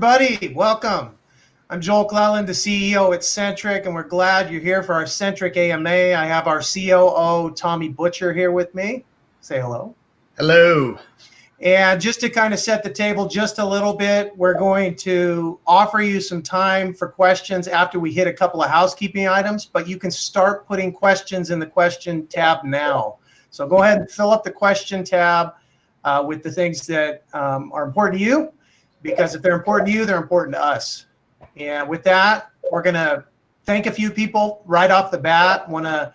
Buddy, welcome. I'm Joel Clelland, the CEO at Centric, and we're glad you're here for our Centric AMA. I have our COO, Tommy Butcher, here with me. Say hello. Hello. And just to kind of set the table just a little bit, we're going to offer you some time for questions after we hit a couple of housekeeping items, but you can start putting questions in the question tab now. So go ahead and fill up the question tab with the things that are important to you, because if they're important to you, they're important to us. And with that, we're going to thank a few people right off the bat. Want to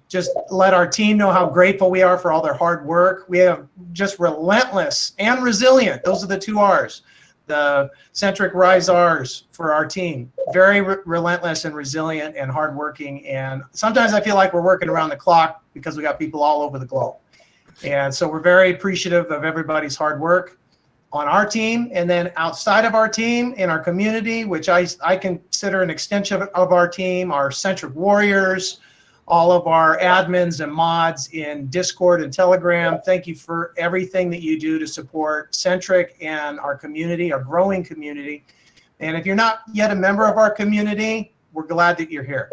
just let our team know how grateful we are for all their hard work. We have just relentless and resilient. Those are the two R's. The Centric Rise R's for our team. Very relentless and resilient and hardworking. And sometimes I feel like we're working around the clock because we got people all over the globe. And so we're very appreciative of everybody's hard work on our team, and then outside of our team in our community, which I consider an extension of our team, our Centric Warriors, all of our admins and mods in Discord and Telegram. Thank you for everything that you do to support Centric and our community, our growing community. And if you're not yet a member of our community, we're glad that you're here.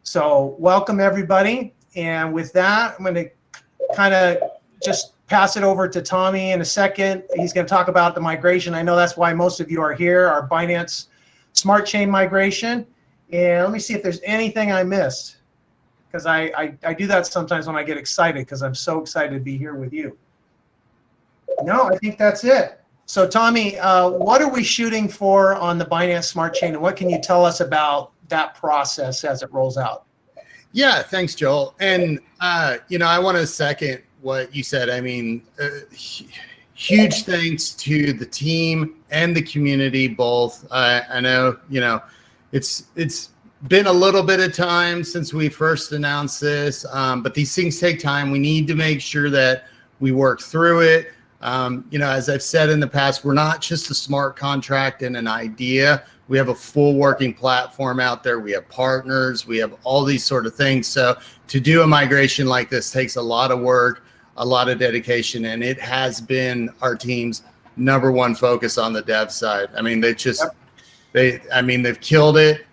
So welcome everybody. And with that, I'm going to kind of just pass it over to Tommy in a second. He's going to talk about the migration. I know that's why most of you are here, our Binance Smart Chain migration. And let me see if there's anything I missed, because I do that sometimes when I get excited, because I'm so excited to be here with you. No, I think that's it. So Tommy, what are we shooting for on the Binance Smart Chain, and what can you tell us about that process as it rolls out? Yeah, thanks, Joel. And, I want to second what you said. I mean, huge thanks to the team and the community both. I know, it's been a little bit of time since we first announced this, but these things take time. We need to make sure that we work through it. As I've said in the past, we're not just a smart contract and an idea. We have a full working platform out there. We have partners. We have all these sort of things. So to do a migration like this takes a lot of work, a lot of dedication, and it has been our team's #1 focus on the dev side. I mean, they've killed it.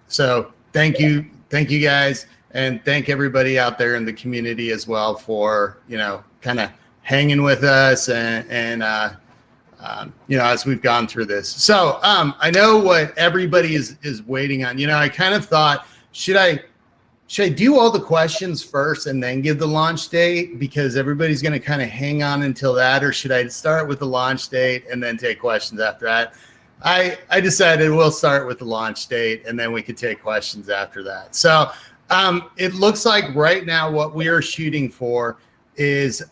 So thank you guys, and thank everybody out there in the community as well for, kind of hanging with us and as we've gone through this. So I know what everybody is waiting on. I kind of thought, should I do all the questions first and then give the launch date, because everybody's going to kind of hang on until that, or should I start with the launch date and then take questions after that? I decided we'll start with the launch date and then we could take questions after that. So it looks like right now what we are shooting for is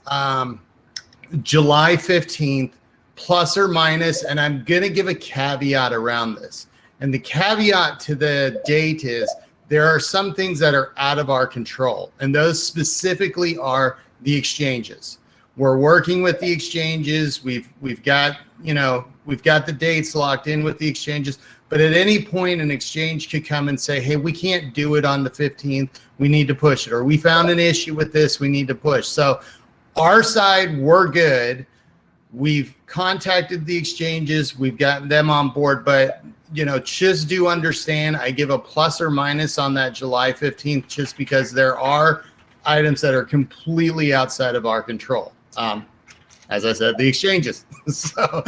July 15th, plus or minus, and I'm going to give a caveat around this. And the caveat to the date is there are some things that are out of our control, and those specifically are the exchanges. We're working with the exchanges. We've got the dates locked in with the exchanges, but at any point an exchange could come and say, hey, we can't do it on the 15th. We need to push it, or we found an issue with this. We need to push. So our side, we're good. We've contacted the exchanges. We've gotten them on board, but just do understand, I give a plus or minus on that July 15th, just because there are items that are completely outside of our control. As I said, the exchanges. So,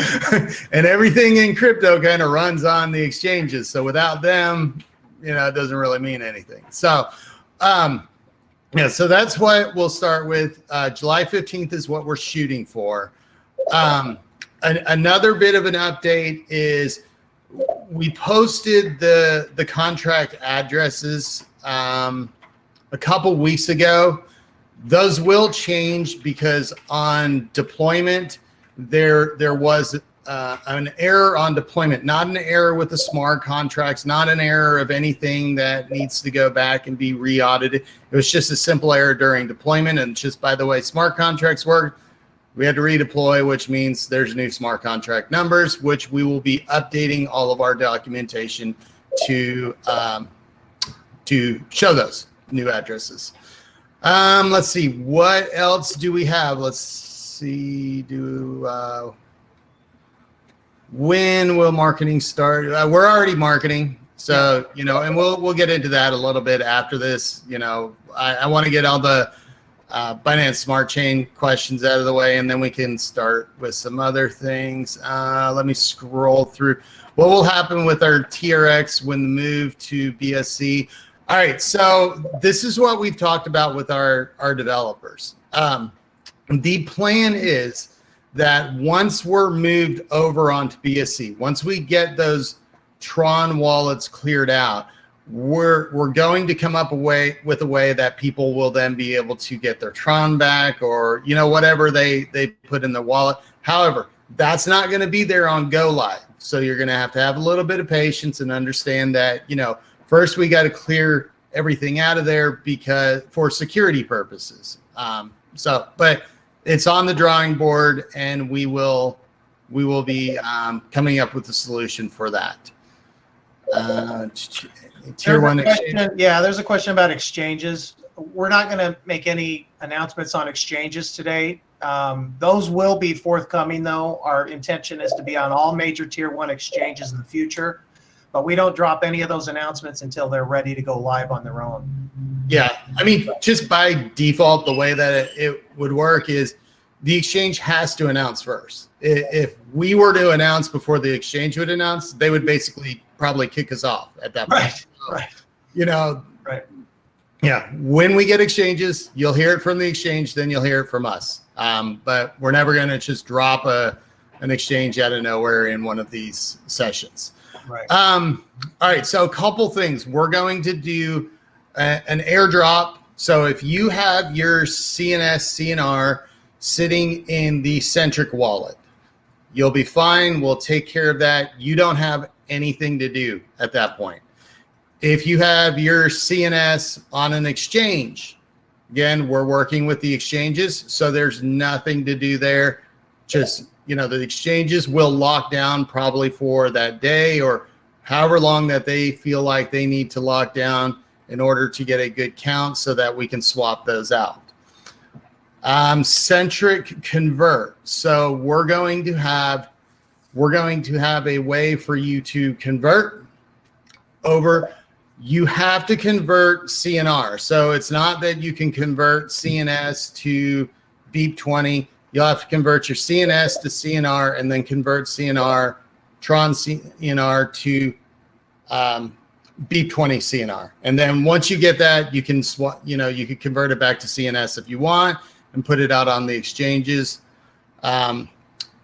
and everything in crypto kind of runs on the exchanges. So without them, it doesn't really mean anything. So, so that's what we'll start with. July 15th is what we're shooting for. Another bit of an update is we posted the contract addresses a couple weeks ago. Those will change because on deployment, there was an error on deployment, not an error with the smart contracts, not an error of anything that needs to go back and be re-audited. It was just a simple error during deployment. And just by the way smart contracts work, we had to redeploy, which means there's new smart contract numbers, which we will be updating all of our documentation to show those new addresses. Let's see, what else do we have? Let's see, when will marketing start? We're already marketing. So, you know, and we'll get into that a little bit after this. You know, I want to get all the Binance Smart Chain questions out of the way, and then we can start with some other things. Let me scroll through. What will happen with our TRX when the move to BSC? All right, so this is what we've talked about with our developers. The plan is that once we're moved over onto BSC, once we get those Tron wallets cleared out, we're going to come up with a way that people will then be able to get their Tron back, or, you know, whatever they put in their wallet. However, that's not going to be there on go live. So you're going to have a little bit of patience and understand that, you know, first we got to clear everything out of there because for security purposes. But it's on the drawing board, and we will be coming up with a solution for that. Tier one exchange. Yeah, there's a question about exchanges. We're not going to make any announcements on exchanges today. Those will be forthcoming, though. Our intention is to be on all major tier one exchanges in the future, but we don't drop any of those announcements until they're ready to go live on their own. Yeah, I mean, just by default, the way that it would work is the exchange has to announce first. If we were to announce before the exchange would announce, they would basically probably kick us off at that point. Right. Right. You know, right. Yeah. When we get exchanges, you'll hear it from the exchange, then you'll hear it from us. But we're never going to just drop an exchange out of nowhere in one of these sessions. Right. All right. So a couple things. We're going to do an airdrop. So if you have your CNS, CNR sitting in the Centric wallet, you'll be fine. We'll take care of that. You don't have anything to do at that point. If you have your CNS on an exchange, again, we're working with the exchanges, so there's nothing to do there. Just, you know, the exchanges will lock down probably for that day or however long that they feel like they need to lock down in order to get a good count so that we can swap those out. Centric convert. So we're going to have a way for you to convert over. You have to convert CNR. So it's not that you can convert CNS to BEP20. You'll have to convert your CNS to CNR and then convert CNR, Tron CNR to BEP20 CNR. And then once you get that, you can swap, you know, you can convert it back to CNS if you want and put it out on the exchanges.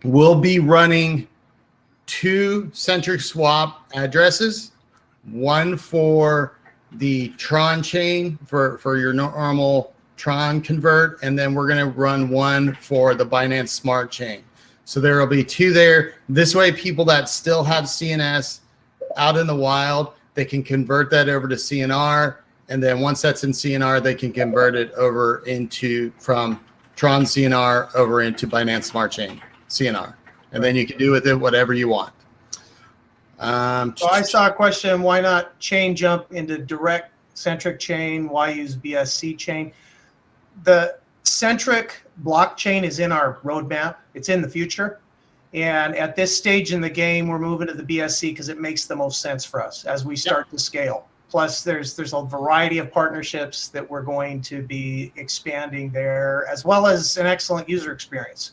We'll be running 2 Centric Swap addresses. One for the Tron chain for your normal Tron convert, and then we're going to run one for the Binance Smart Chain. So there will be 2 there. This way, people that still have CNS out in the wild, they can convert that over to CNR, and then once that's in CNR, they can convert it over from Tron CNR over into Binance Smart Chain CNR, and then you can do with it whatever you want. So I saw a question, why not chain jump into direct Centric chain? Why use BSC chain? The Centric blockchain is in our roadmap. It's in the future. And at this stage in the game, we're moving to the BSC because it makes the most sense for us as we start to scale. Plus, there's a variety of partnerships that we're going to be expanding there, as well as an excellent user experience.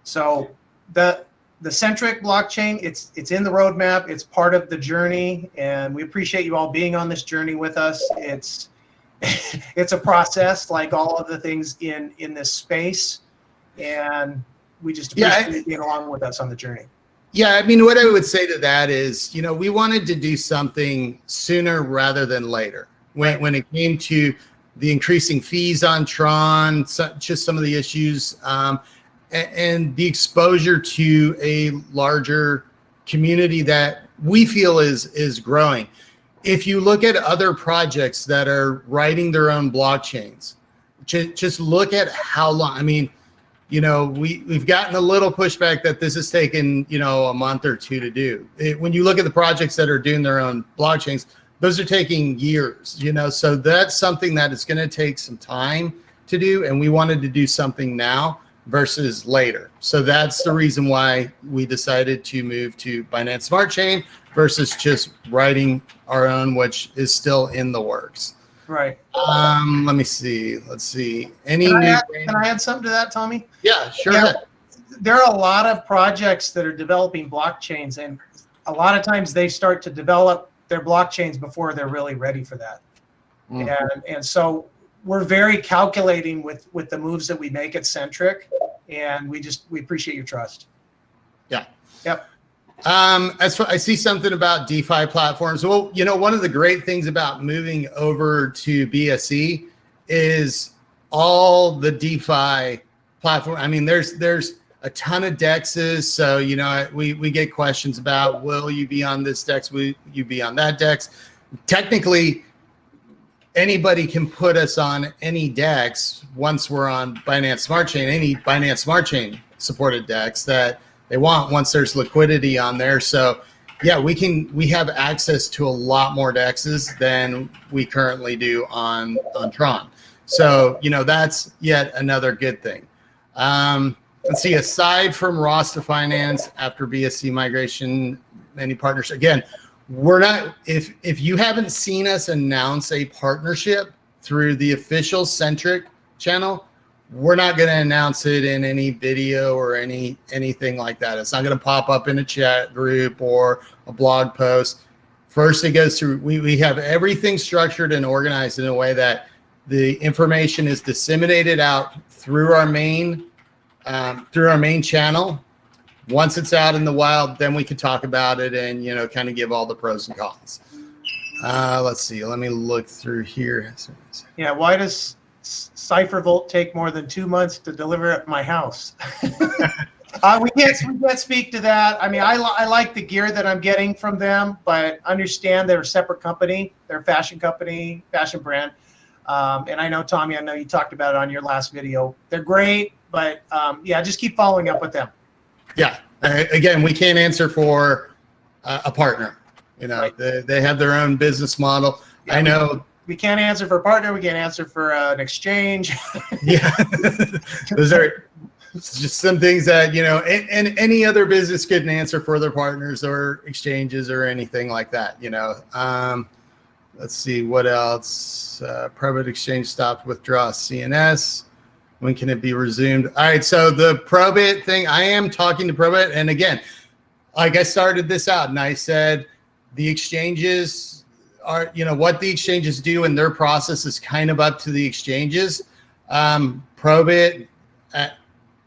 So the Centric blockchain, it's in the roadmap. It's part of the journey, and we appreciate you all being on this journey with us. It's a process, like all of the things in this space, and we just appreciate you being along with us on the journey. Yeah, I mean, what I would say to that is, you know, we wanted to do something sooner rather than later. When it came to the increasing fees on Tron, just some of the issues, and the exposure to a larger community that we feel is growing. If you look at other projects that are writing their own blockchains, just look at how long. I mean, you know, we've gotten a little pushback that this has taken, you know, a month or 2 to do. When you look at the projects that are doing their own blockchains, those are taking years, you know, so that's something that is going to take some time to do. And we wanted to do something now versus later. So that's the reason why we decided to move to Binance Smart Chain versus just writing our own, which is still in the works. Right. Let me see. Let's see. Can I add something to that, Tommy? Yeah, sure. Yeah. There are a lot of projects that are developing blockchains, and a lot of times they start to develop their blockchains before they're really ready for that. And so we're very calculating with the moves that we make at Centric, and we appreciate your trust. Yeah. Yep. I see something about DeFi platforms. Well, one of the great things about moving over to BSC is all the DeFi platform. I mean, there's a ton of dexes. So, we get questions about, will you be on this dex? Will you be on that dex? Technically, anybody can put us on any dex once we're on Binance Smart Chain, any Binance Smart Chain supported dex that they want once there's liquidity on there. So yeah, we have access to a lot more dexes than we currently do on Tron. So, that's yet another good thing. Let's see, aside from Rasta.Finance after BSC migration, any partners, again, we're not, if you haven't seen us announce a partnership through the official Centric channel, we're not going to announce it in any video or anything like that. It's not going to pop up in a chat group or a blog post. First, it goes through, we have everything structured and organized in a way that the information is disseminated out through our main channel. Once it's out in the wild, then we can talk about it and, kind of give all the pros and cons. Let's see. Let me look through here. Yeah. Why does CipherVolt take more than 2 months to deliver at my house? We can't speak to that. I mean, I like the gear that I'm getting from them, but understand they're a separate company. They're a fashion company, fashion brand. And I know, Tommy, I know you talked about it on your last video. They're great, but yeah, just keep following up with them. Yeah. Again, we can't answer for a partner. Right. They have their own business model. Yeah, I know. We can't answer for a partner. We can't answer for an exchange. Yeah. Those are just some things that, and any other business couldn't answer for their partners or exchanges or anything like that, Let's see what else. Private exchange stopped withdraw CNS. When can it be resumed? All right, so the Probit thing, I am talking to Probit. And again, like I started this out and I said, the exchanges are, what the exchanges do and their process is kind of up to the exchanges. Probit,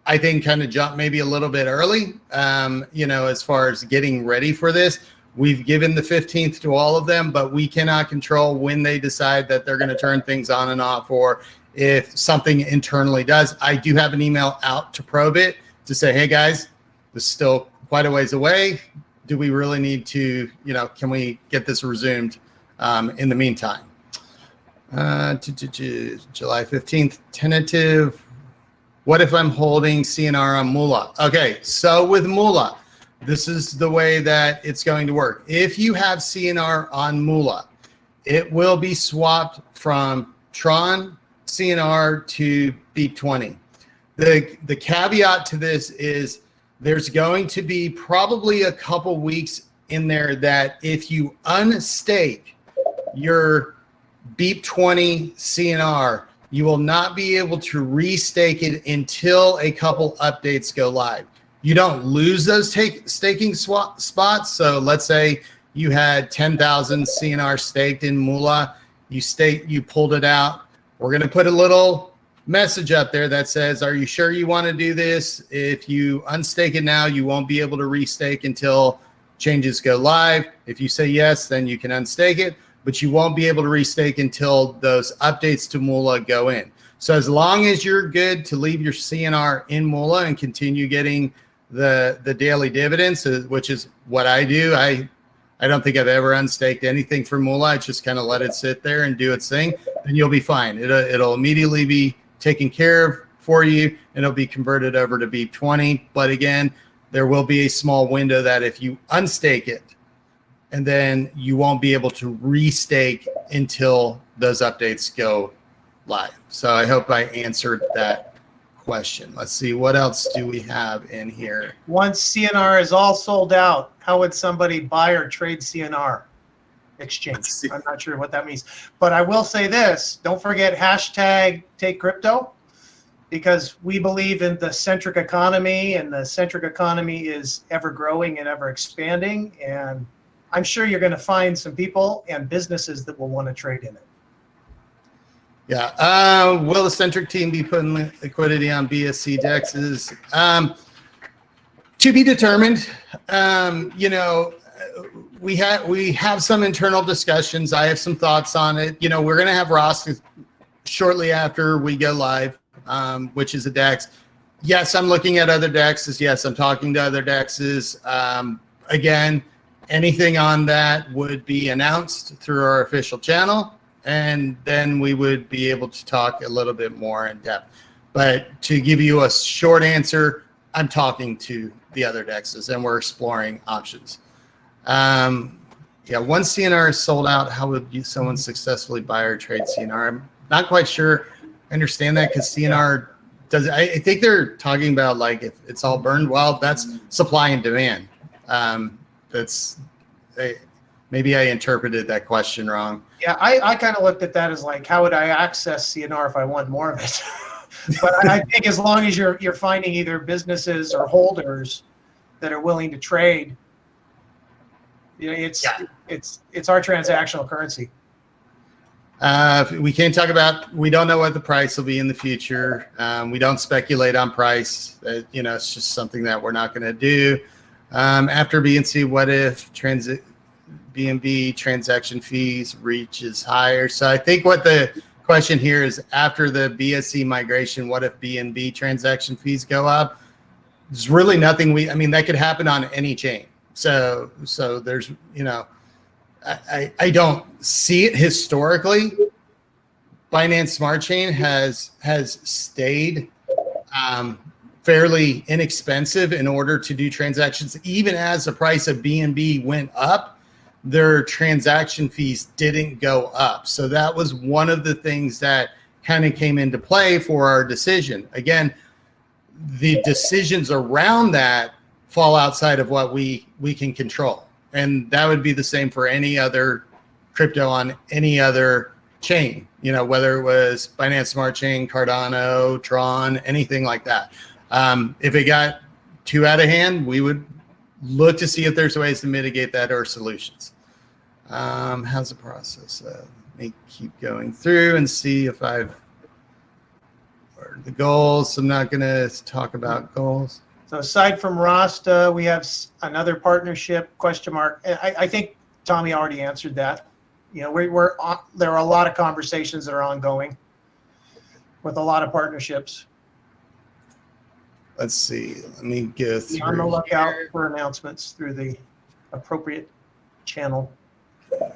I think kind of jumped maybe a little bit early, as far as getting ready for this. We've given the 15th to all of them, but we cannot control when they decide that they're going to turn things on and off, or if something internally does. I do have an email out to Probit to say, hey guys, this is still quite a ways away. Do we really need to, can we get this resumed in the meantime? July 15th, tentative. What if I'm holding CNR on Moolah? Okay, so with Moolah, this is the way that it's going to work. If you have CNR on Moolah, it will be swapped from Tron CNR to BEP20. The caveat to this is there's going to be probably a couple weeks in there that if you unstake your BEP20 CNR, you will not be able to restake it until a couple updates go live. You don't lose those staking spots. So let's say you had 10,000 CNR staked in Moolah. You pulled it out. We're going to put a little message up there that says, are you sure you want to do this? If you unstake it now, you won't be able to restake until changes go live. If you say yes, then you can unstake it, but you won't be able to restake until those updates to Moolah go in. So as long as you're good to leave your CNR in Moolah and continue getting the daily dividends, which is what I do. I don't think I've ever unstaked anything from Moolah. I just kind of let it sit there and do its thing, and you'll be fine. It'll immediately be taken care of for you, and it'll be converted over to BEP20. But again, there will be a small window that if you unstake it, and then you won't be able to restake until those updates go live. So I hope I answered that question. Let's see, what else do we have in here? Once CNR is all sold out, how would somebody buy or trade CNR exchange? I'm not sure what that means, but I will say this: don't forget hashtag take crypto, because we believe in the centric economy, and the centric economy is ever growing and ever expanding. And I'm sure you're going to find some people and businesses that will want to trade in it. Yeah. Will the Centric team be putting liquidity on BSC dexes? To be determined. You know, we have some internal discussions. I have some thoughts on it. You know, we're going to have Rasta shortly after we go live, which is a dex. Yes, I'm looking at other dexes. Yes, I'm talking to other dexes. Again, anything on that would be announced through our official channel, and then we would be able to talk a little bit more in depth. But to give you a short answer, I'm talking to the other dexes and we're exploring options. Yeah, once CNR is sold out, how would someone successfully buy or trade CNR? I'm not quite sure. I understand that because CNR does. I think they're talking about like if it's all burned. Well, that's supply and demand. Maybe I interpreted that question wrong. Yeah, I kind of looked at that as like, how would I access CNR if I want more of it? But I think as long as you're finding either businesses or holders that are willing to trade, you know, it's our transactional currency. We can't talk about. We don't know what the price will be in the future. We don't speculate on price. You know, it's just something that we're not going to do. After BNC, what if BNB transaction fees reaches higher? So I think what the question here is, after the BSC migration, what if BNB transaction fees go up? There's really nothing I mean, that could happen on any chain. So there's, you know, I don't see it historically. Binance Smart Chain has stayed fairly inexpensive in order to do transactions. Even as the price of BNB went up, their transaction fees didn't go up. So that was one of the things that kind of came into play for our decision. Again, the decisions around that fall outside of what we can control. And that would be the same for any other crypto on any other chain, you know, whether it was Binance Smart Chain, Cardano, Tron, anything like that. If it got too out of hand, we would look to see if there's ways to mitigate that or solutions. How's the process? Let me keep going through and see if I've heard the goals. I'm not going to talk about goals. So aside from Rasta, we have another partnership, question mark. I think Tommy already answered that. You know, there are a lot of conversations that are ongoing with a lot of partnerships. Let's see. Let me go through. Be on the lookout for announcements through the appropriate channel. All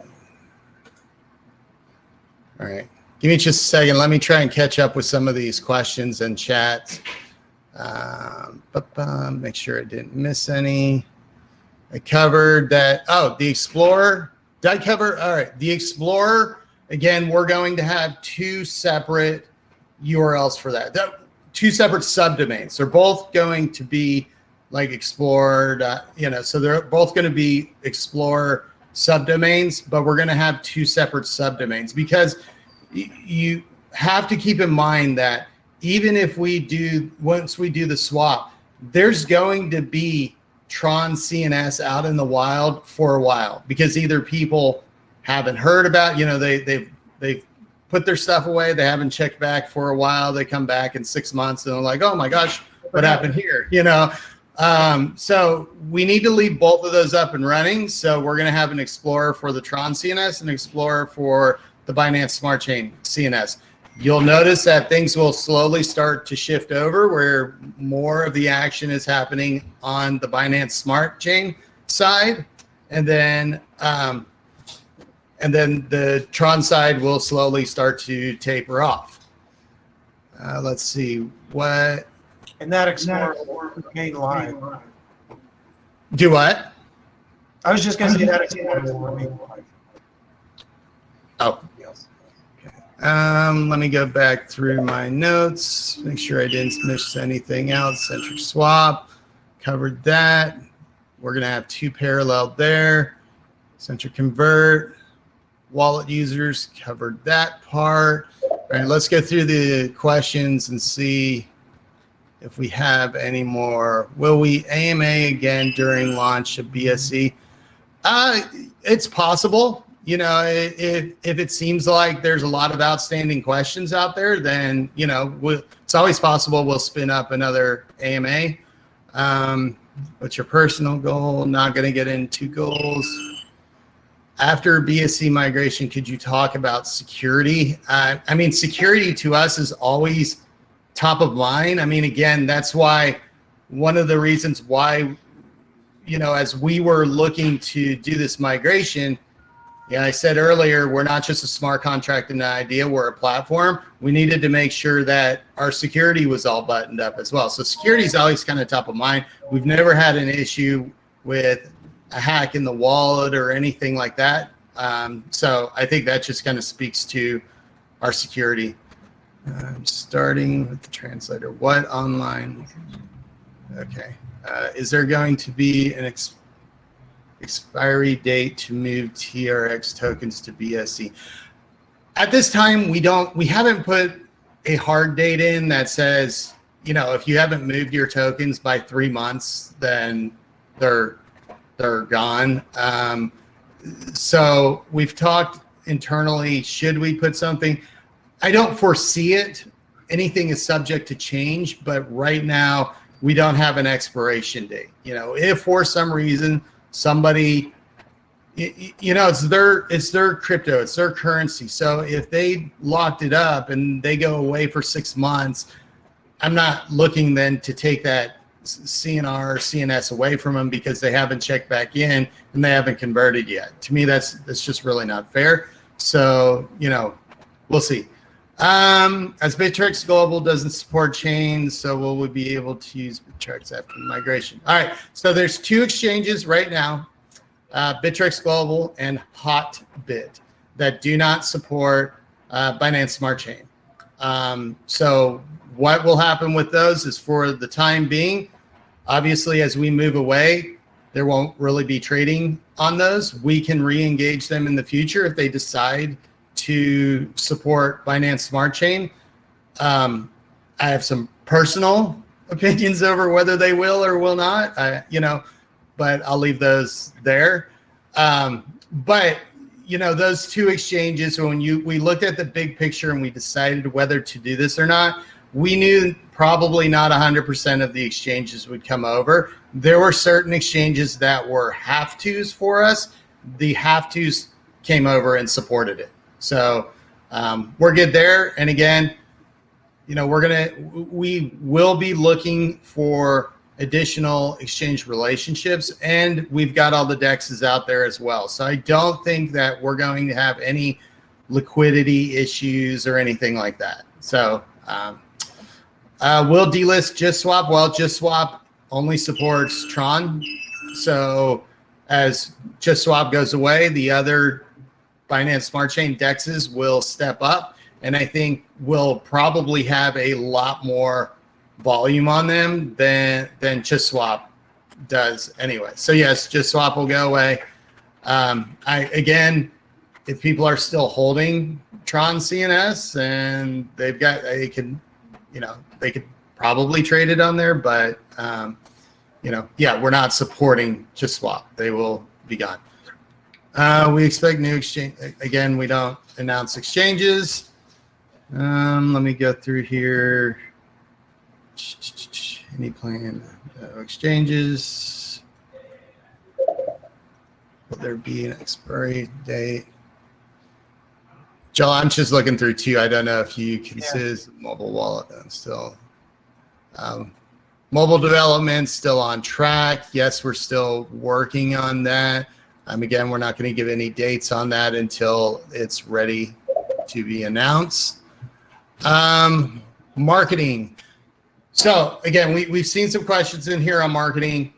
right. Give me just a second. Let me try and catch up with some of these questions and chat. Make sure I didn't miss any. I covered that. Oh, the Explorer. Did I cover? All right. The Explorer. Again, we're going to have two separate URLs for that. Two separate subdomains. They're both going to be like Explorer. You know, so they're both going to be Explorer subdomains, but we're going to have two separate subdomains because you have to keep in mind that even if once we do the swap, there's going to be Tron CNS out in the wild for a while because either people haven't heard about, you know, they've put their stuff away, they haven't checked back for a while, they come back in 6 months and they're like, oh my gosh, what happened here? You know, so we need to leave both of those up and running. So we're going to have an Explorer for the Tron CNS and Explorer for the Binance Smart Chain CNS. You'll notice that things will slowly start to shift over where more of the action is happening on the Binance Smart Chain side. And then the Tron side will slowly start to taper off. Let's see what. And that Explorer will remain live. Do what? I was just going to say that Explorer will remain live. Oh. Let me go back through my notes, make sure I didn't miss anything else. Centric Swap, covered that. We're going to have two parallel there. Centric Convert, wallet users, covered that part. All right, let's go through the questions and see if we have any more. Will we AMA again during launch of BSC? It's possible. You know, if it seems like there's a lot of outstanding questions out there, then, you know, it's always possible we'll spin up another AMA. What's your personal goal? Not going to get into goals. After BSC migration, could you talk about security? I mean, security to us is always top of mind. I mean, again, that's why one of the reasons why, you know, as we were looking to do this migration, yeah, I said earlier, we're not just a smart contract and an idea, we're a platform. We needed to make sure that our security was all buttoned up as well. So security is always kind of top of mind. We've never had an issue with a hack in the wallet or anything like that. So I think that just kind of speaks to our security. Starting with the translator. What online? Okay. Is there going to be an expiry date to move TRX tokens to BSC? At this time, we haven't put a hard date in that says, you know, if you haven't moved your tokens by 3 months, then they're gone. So we've talked internally, should we put something? I don't foresee it. Anything is subject to change, but right now we don't have an expiration date. You know, if for some reason somebody, you know, it's their crypto, it's their currency. So if they locked it up and they go away for 6 months, I'm not looking then to take that CNR or CNS away from them because they haven't checked back in and they haven't converted yet. To me, that's just really not fair. So, you know, we'll see. As Bittrex Global doesn't support chains, so will we be able to use Bittrex after migration? All right, so there's two exchanges right now, Bittrex Global and Hotbit, that do not support Binance Smart Chain. So what will happen with those is, for the time being, obviously as we move away, there won't really be trading on those. We can re-engage them in the future if they decide to support Binance Smart Chain. I have some personal opinions over whether they will or will not, you know, but I'll leave those there. But, you know, those two exchanges, when we looked at the big picture and we decided whether to do this or not, we knew probably not 100% of the exchanges would come over. There were certain exchanges that were have-tos for us. The have-tos came over and supported it. So we're good there. And again, you know, we will be looking for additional exchange relationships, and we've got all the DEXs out there as well. So I don't think that we're going to have any liquidity issues or anything like that. So we'll delist JustSwap. Well, JustSwap only supports Tron. So as JustSwap goes away, the other Binance Smart Chain DEXs will step up, and I think we'll probably have a lot more volume on them than JustSwap does anyway. So yes, JustSwap will go away. Again, if people are still holding Tron CNS and they could probably trade it on there, but you know, yeah, we're not supporting JustSwap. They will be gone. We expect new exchange. Again, we don't announce exchanges. Let me go through here. Any plan? Exchanges. Will there be an expiry date? Joel, I'm just looking through too. I don't know if you consider mobile wallet and still. Mobile development still on track. Yes, we're still working on that. Again, we're not going to give any dates on that until it's ready to be announced. Marketing. So again, we've seen some questions in here on marketing.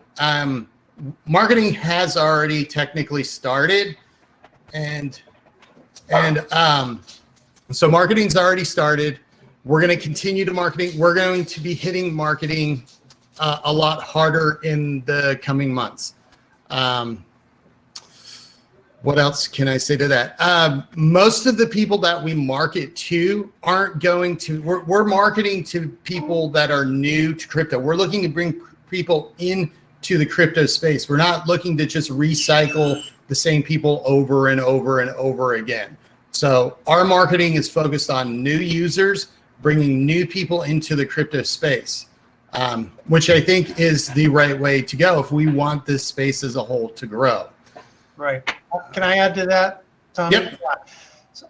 Marketing has already technically started, and So marketing's already started. We're going to continue to marketing. We're going to be hitting marketing a lot harder in the coming months. What else can I say to that? Most of the people that we market to aren't going to, we're marketing to people that are new to crypto. We're looking to bring people into the crypto space. We're not looking to just recycle the same people over and over and over again. So our marketing is focused on new users, bringing new people into the crypto space, which I think is the right way to go if we want this space as a whole to grow. Right. Can I add to that, Tommy? Yep. So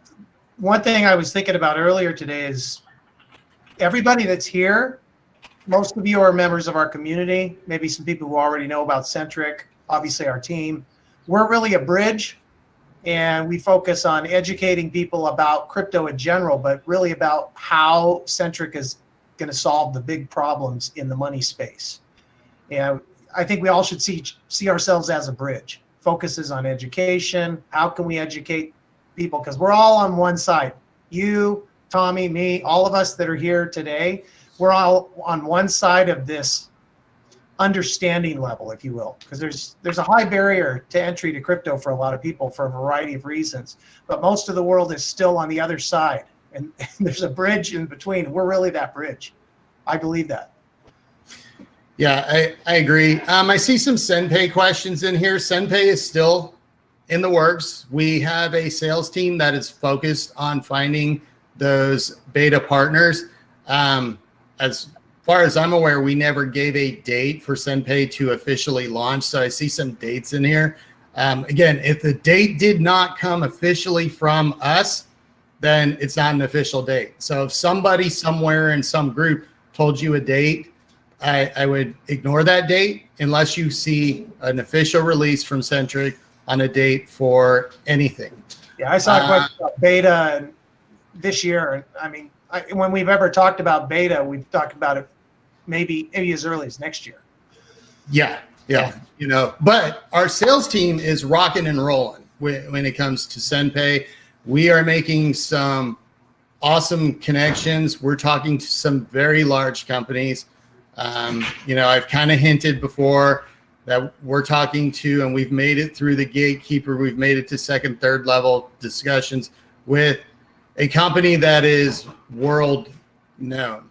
one thing I was thinking about earlier today is everybody that's here, most of you are members of our community, maybe some people who already know about Centric, obviously our team. We're really a bridge, and we focus on educating people about crypto in general, but really about how Centric is going to solve the big problems in the money space. And I think we all should see ourselves as a bridge. Focuses on education. How can we educate people? Because we're all on one side. You, Tommy, me, all of us that are here today, we're all on one side of this understanding level, if you will, because there's a high barrier to entry to crypto for a lot of people for a variety of reasons. But most of the world is still on the other side, and there's a bridge in between. We're really that bridge. I believe that. Yeah, I agree. I see some SendPay questions in here. SendPay is still in the works. We have a sales team that is focused on finding those beta partners. As far as I'm aware, we never gave a date for SendPay to officially launch. So I see some dates in here. Again, if the date did not come officially from us, then it's not an official date. So if somebody somewhere in some group told you a date, I would ignore that date unless you see an official release from Centric on a date for anything. Yeah, I saw a question about beta this year. And I mean, when we've ever talked about beta, we've talked about it maybe as early as next year. Yeah. You know, but our sales team is rocking and rolling when it comes to SendPay. We are making some awesome connections. We're talking to some very large companies. You know, I've kind of hinted before that we're talking to, and we've made it through the gatekeeper. We've made it to second, third level discussions with a company that is world known.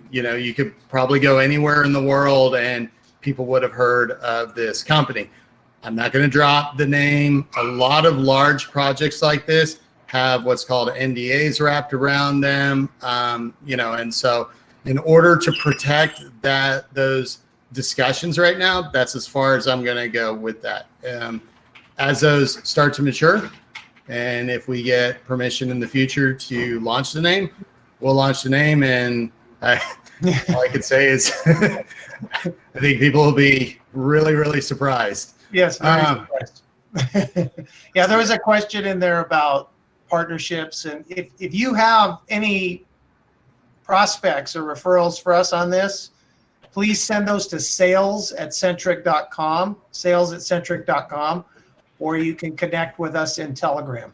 You know, you could probably go anywhere in the world and people would have heard of this company. I'm not going to drop the name. A lot of large projects like this have what's called NDAs wrapped around them. You know, and so in order to protect those discussions right now, that's as far as I'm going to go with that. As those start to mature, and if we get permission in the future to launch the name, we'll launch the name. And all I could say is I think people will be really, really surprised. Yes, very surprised. Yeah, there was a question in there about partnerships. And if you have any prospects or referrals for us on this, please send those to sales@centric.com, sales@centric.com, or you can connect with us in Telegram.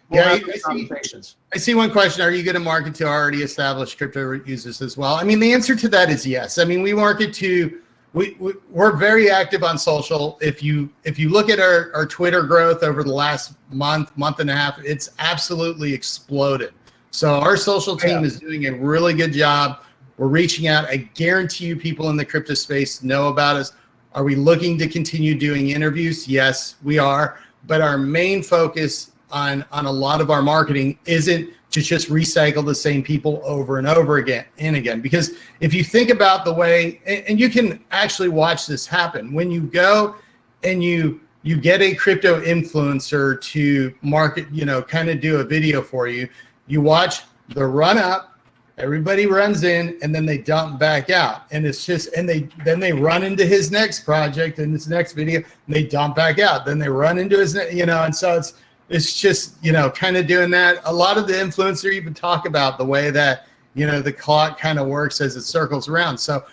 We'll have conversations. I see one question. Are you going to market to already established crypto users as well? I mean, the answer to that is yes. I mean, we market to, we're very active on social. If you look at our Twitter growth over the last month and a half, it's absolutely exploded. So our social team is doing a really good job. We're reaching out. I guarantee you people in the crypto space know about us. Are we looking to continue doing interviews? Yes, we are. But our main focus on a lot of our marketing isn't to just recycle the same people over and over again and again. Because if you think about the way, and you can actually watch this happen, when you go and you get a crypto influencer to market, you know, kind of do a video for you, you watch the run up, everybody runs in, and then they dump back out. And it's just, and then they run into his next project and his next video, and they dump back out. Then they run into his, you know, and so it's just, you know, kind of doing that. A lot of the influencer even talk about the way that, you know, the clock kind of works as it circles around. So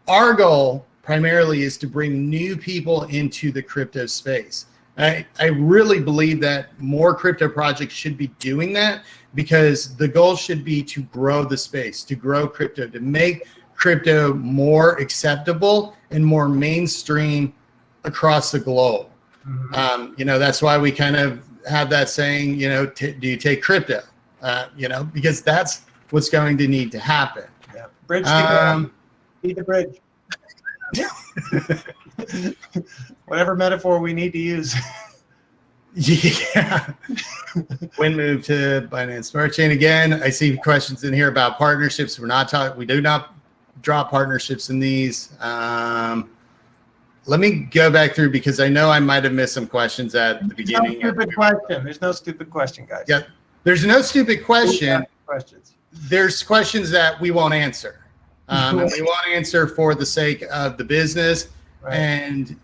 our goal primarily is to bring new people into the crypto space. I really believe that more crypto projects should be doing that, because the goal should be to grow the space, to grow crypto, to make crypto more acceptable and more mainstream across the globe. That's why we kind of have that saying, do you take crypto? Because that's what's going to need to happen. Yeah. Bridge the gap. Be the bridge. Whatever metaphor we need to use. Yeah. When moved to Binance Smart Chain again. I see questions in here about partnerships. We do not draw partnerships in these. Let me go back through, because I know I might have missed some questions at the beginning. There's no stupid question, guys. Yeah, there's no stupid question. Questions. There's questions that we won't answer. And we won't answer for the sake of the business. Right. And,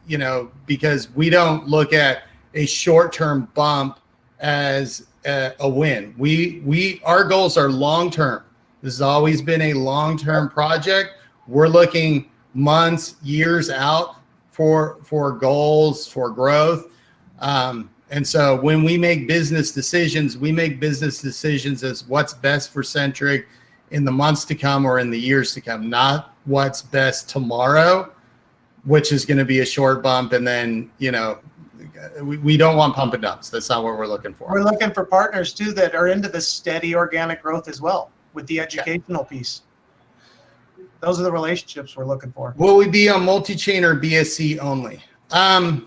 because we don't look at a short-term bump as a win. Our goals are long-term. This has always been a long-term project. We're looking months, years out for goals, for growth. And so when we make business decisions, as what's best for Centric in the months to come or in the years to come, not what's best tomorrow, which is going to be a short bump. And then, we don't want pump and dumps. That's not what we're looking for. We're looking for partners too that are into this steady organic growth as well, with the educational piece. Those are the relationships we're looking for. Will we be on multi-chain or BSC only? All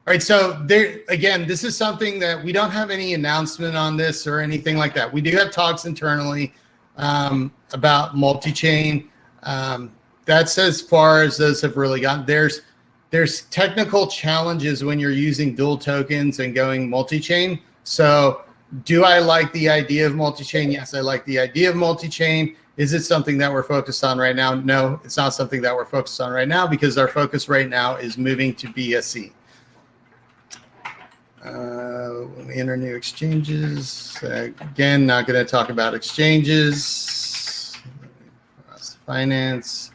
right, so there again, this is something that we don't have any announcement on this or anything like that. We do have talks internally about multi-chain. That's as far as those have really gotten. There's technical challenges when you're using dual tokens and going multi-chain. So do I like the idea of multi-chain? Yes, I like the idea of multi-chain. Is it something that we're focused on right now? No, it's not something that we're focused on right now, because our focus right now is moving to BSC. When we enter new exchanges, again, not going to talk about exchanges. Rasta.Finance,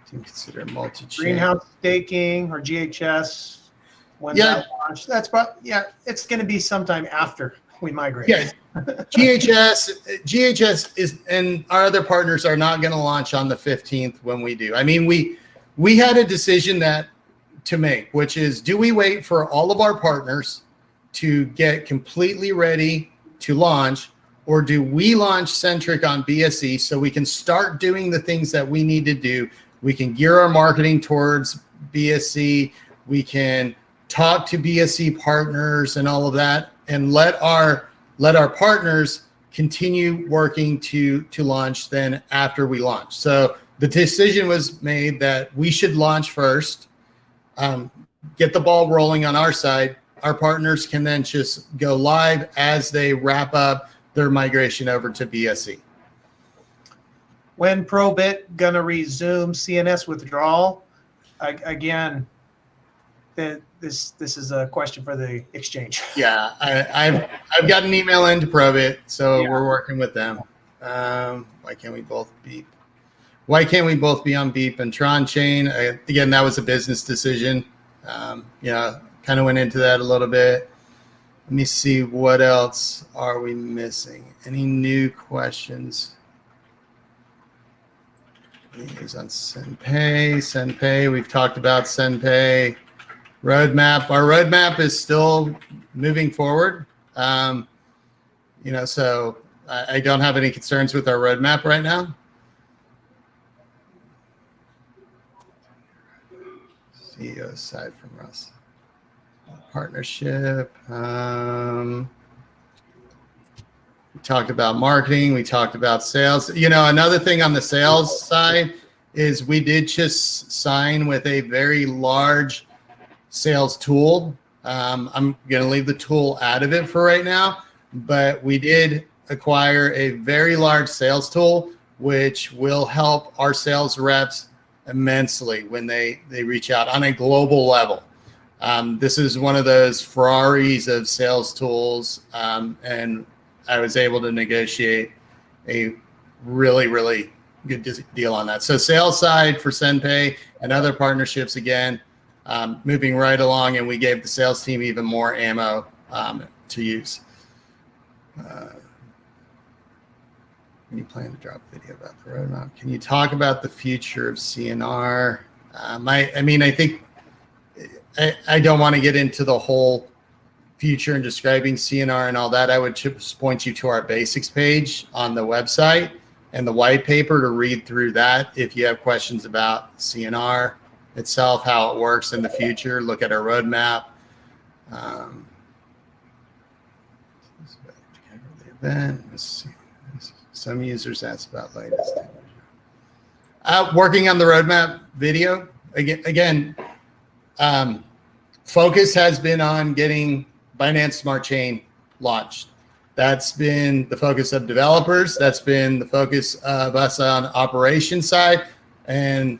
to consider multi-chain. Greenhouse staking or GHS. When that launch, it's going to be sometime after we migrate. Yeah, GHS is, and our other partners are not going to launch on the 15th when we do. I mean, we had a decision to make, which is, do we wait for all of our partners to get completely ready to launch, or do we launch Centric on BSC so we can start doing the things that we need to do? We can gear our marketing towards BSC. We can talk to BSC partners and all of that, and let our partners continue working to launch then after we launch. So the decision was made that we should launch first, get the ball rolling on our side. Our partners can then just go live as they wrap up their migration over to BSC. When ProBit gonna resume CNS withdrawal? Again, this is a question for the exchange. Yeah, I've got an email into ProBit, so we're working with them. Why can't we both BEP? Why can't we both be on BEP and Tron Chain? Again, that was a business decision. Kind of went into that a little bit. Let me see, what else are we missing? Any new questions? Is on SendPay. We've talked about SendPay. Roadmap. Our roadmap is still moving forward. So I don't have any concerns with our roadmap right now. CEO aside from Russ. Partnership. We talked about marketing. We talked about sales. Another thing on the sales side is we did just sign with a very large sales tool. I'm going to leave the tool out of it for right now, but we did acquire a very large sales tool, which will help our sales reps immensely when they reach out on a global level. This is one of those Ferraris of sales tools, and I was able to negotiate a really, really good deal on that. So sales side for SendPay and other partnerships, again, moving right along, and we gave the sales team even more ammo to use. When you plan to drop a video about the roadmap, can you talk about the future of CNR? I think I don't want to get into the whole future and describing CNR and all that. I would just point you to our basics page on the website and the white paper to read through that. If you have questions about CNR itself, how it works in the future, look at our roadmap. Let's see. Some users asked about latest. Working on the roadmap video again. Focus has been on getting Binance Smart Chain launched. That's been the focus of developers. That's been the focus of us on operations side, and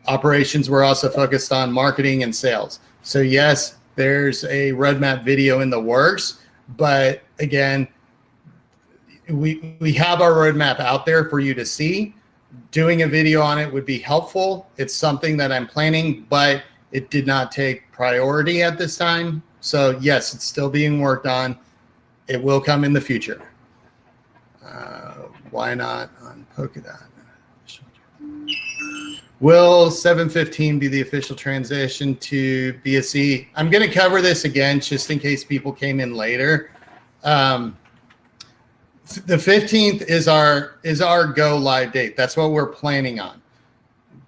operations we're also focused on marketing and sales. So yes, there's a roadmap video in the works, but again, we have our roadmap out there for you to see. Doing a video on it would be helpful. It's something that I'm planning, but it did not take priority at this time. So yes, it's still being worked on. It will come in the future. Why not on Polkadot? Will 715 be the official transition to BSC? I'm going to cover this again just in case people came in later. The 15th is our go live date. That's what we're planning on.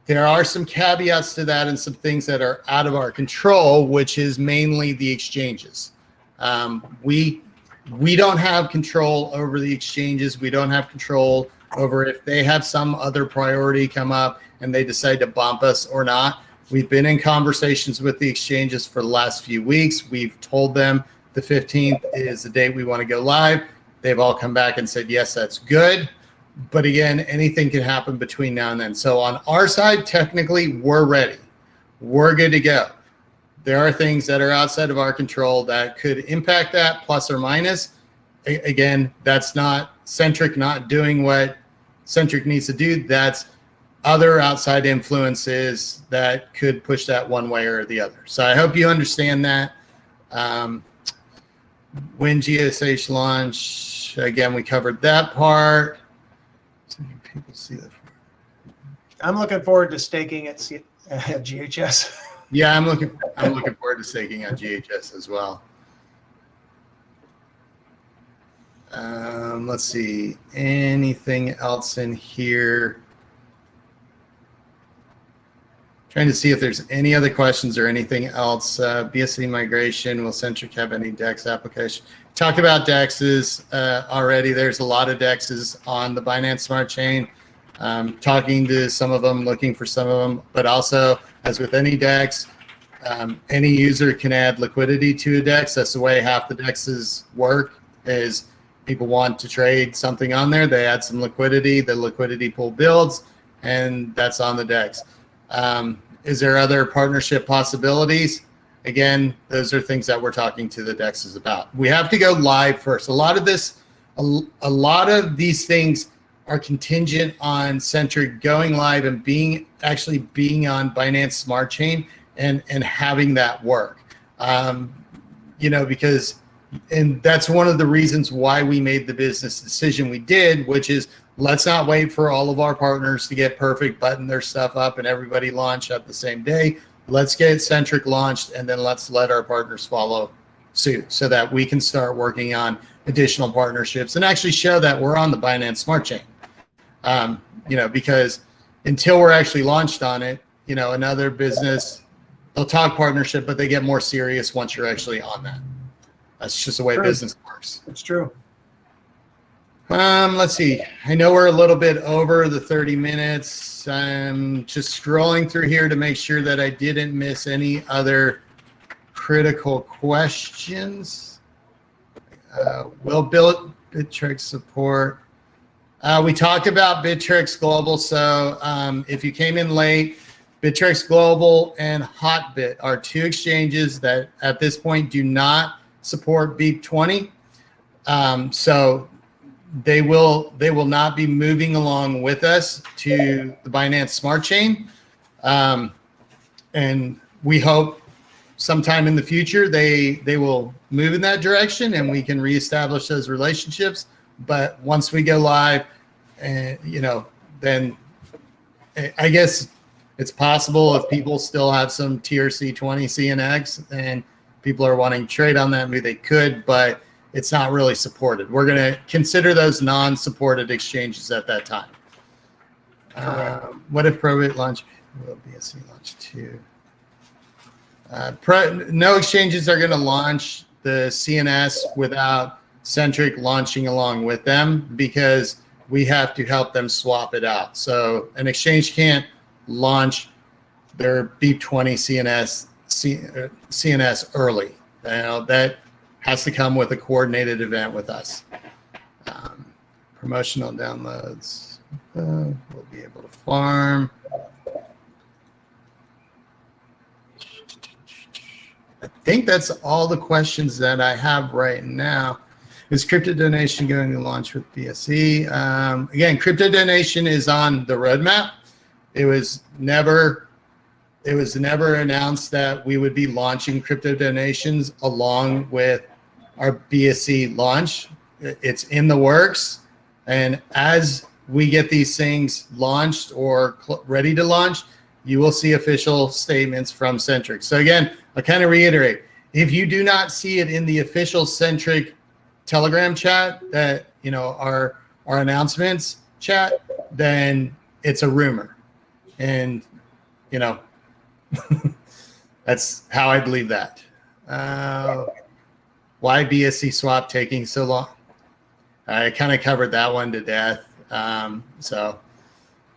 There are some caveats to that and some things that are out of our control, which is mainly the exchanges. We don't have control over the exchanges. We don't have control over if they have some other priority come up and they decide to bump us or not. We've been in conversations with the exchanges for the last few weeks. We've told them the 15th is the date we want to go live. They've all come back and said, yes, that's good. But again, anything can happen between now and then. So on our side, technically, we're ready. We're good to go. There are things that are outside of our control that could impact that, plus or minus. Again, that's not Centric not doing what Centric needs to do. That's other outside influences that could push that one way or the other. So I hope you understand that. When GSH launch, again, we covered that part. So people see that. I'm looking forward to staking at GHS. Yeah, I'm looking forward to staking on GHS as well. Let's see, anything else in here? Trying to see if there's any other questions or anything else. BSC migration, will Centric have any DEX application? Talked about DEXs already. There's a lot of DEXs on the Binance Smart Chain. Talking to some of them, looking for some of them, but also as with any DEX, any user can add liquidity to a DEX. That's the way half the DEXs work, is people want to trade something on there. They add some liquidity, the liquidity pool builds, and that's on the DEX. Is there other partnership possibilities? Again, those are things that we're talking to the DEXs about. We have to go live first. A lot of these things are contingent on Centric going live and actually being on Binance Smart Chain and having that work. Because that's one of the reasons why we made the business decision we did, which is let's not wait for all of our partners to get perfect, button their stuff up, and everybody launch at the same day. Let's get Centric launched, and then let's let our partners follow suit so that we can start working on additional partnerships and actually show that we're on the Binance Smart Chain. Because until we're actually launched on it, another business, they'll talk partnership, but they get more serious once you're actually on that. That's just the way business works. It's true. Let's see. I know we're a little bit over the 30 minutes. I'm just scrolling through here to make sure that I didn't miss any other critical questions. Will Bittrex support? We talked about Bittrex Global. So if you came in late, Bittrex Global and Hotbit are two exchanges that at this point do not support BEP20. So they will not be moving along with us to the Binance Smart Chain. And we hope sometime in the future they will move in that direction and we can reestablish those relationships. But once we go live, and then I guess it's possible if people still have some TRC20 CNX and people are wanting to trade on that, maybe they could, but it's not really supported. We're going to consider those non-supported exchanges at that time. What if Probate launch? Will BSC launch too? No exchanges are going to launch the CNS without Centric launching along with them, because we have to help them swap it out. So an exchange can't launch their BEP20 CNS early. That has to come with a coordinated event with us. Promotional downloads. We'll be able to farm. I think that's all the questions that I have right now. Is crypto donation going to launch with BSC? Again, crypto donation is on the roadmap. It was never announced that we would be launching crypto donations along with our BSC launch. It's in the works, and as we get these things launched or ready to launch, you will see official statements from Centric. So again, I kind of reiterate, if you do not see it in the official Centric Telegram chat, that our announcements chat, then it's a rumor, and that's how I believe that. Why BSC swap taking so long? I kind of covered that one to death. So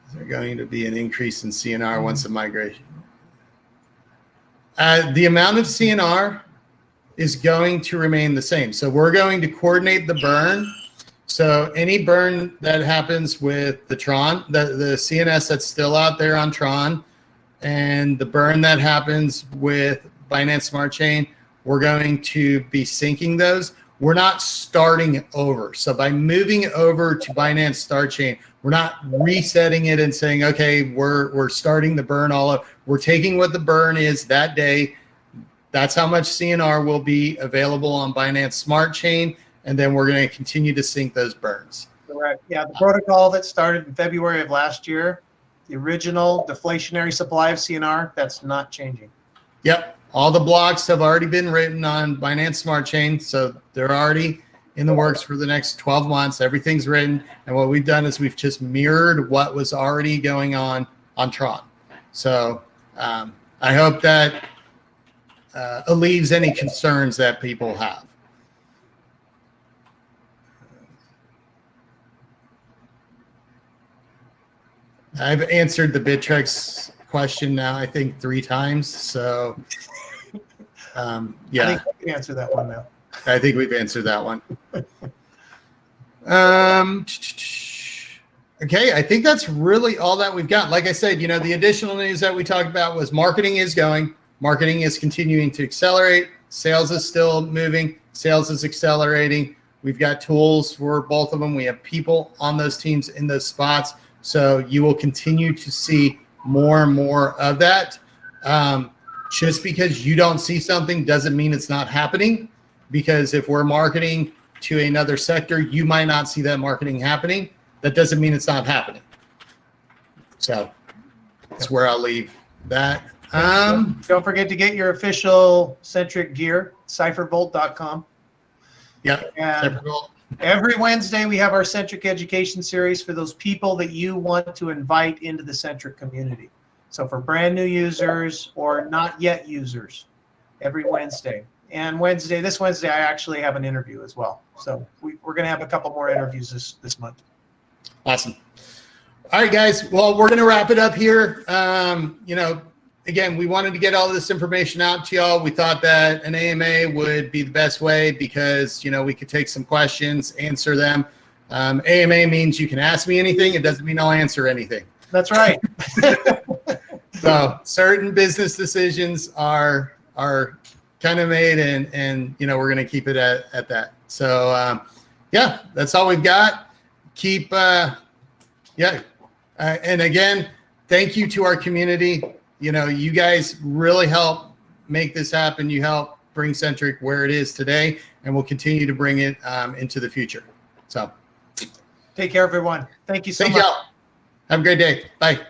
is there going to be an increase in CNR once the migration? The amount of CNR is going to remain the same. So we're going to coordinate the burn. So any burn that happens with the Tron, the CNS that's still out there on Tron, and the burn that happens with Binance Smart Chain, we're going to be syncing those. We're not starting over. So by moving over to Binance Smart Chain, we're not resetting it and saying, okay, we're starting the burn all up. We're taking what the burn is that day. That's how much CNR will be available on Binance Smart Chain, and then we're going to continue to sync those burns. Correct. Yeah, the protocol that started in February of last year, the original deflationary supply of CNR, that's not changing. Yep. All the blocks have already been written on Binance Smart Chain, so they're already in the works for the next 12 months. Everything's written, and what we've done is we've just mirrored what was already going on Tron. So I hope that alleviates any concerns that people have. I've answered the Bittrex question now, I think 3 times. So, yeah. I think we can answer that one now. I think we've answered that one. Okay, I think that's really all that we've got. Like I said, the additional news that we talked about was marketing is going. Marketing is continuing to accelerate. Sales is still moving. Sales is accelerating. We've got tools for both of them. We have people on those teams in those spots. So you will continue to see more and more of that. Just because you don't see something doesn't mean it's not happening. Because if we're marketing to another sector, you might not see that marketing happening. That doesn't mean it's not happening. So that's where I'll leave that. Don't forget to get your official Centric gear, cyphervolt.com. Yeah. And every Wednesday we have our Centric education series for those people that you want to invite into the Centric community. So for brand new users or not yet users, every Wednesday. And this Wednesday, I actually have an interview as well. So we're going to have a couple more interviews this month. Awesome. All right, guys. Well, we're going to wrap it up here. Again, we wanted to get all of this information out to y'all. We thought that an AMA would be the best way because, we could take some questions, answer them. AMA means you can ask me anything. It doesn't mean I'll answer anything. That's right. So certain business decisions are kind of made, and we're going to keep it at that. So, yeah, that's all we've got. And again, thank you to our community. you know, you guys really help make this happen. You help bring Centric where it is today, and we'll continue to bring it into the future. So take care, everyone. Thank you so much. Thank y'all. Have a great day. Bye.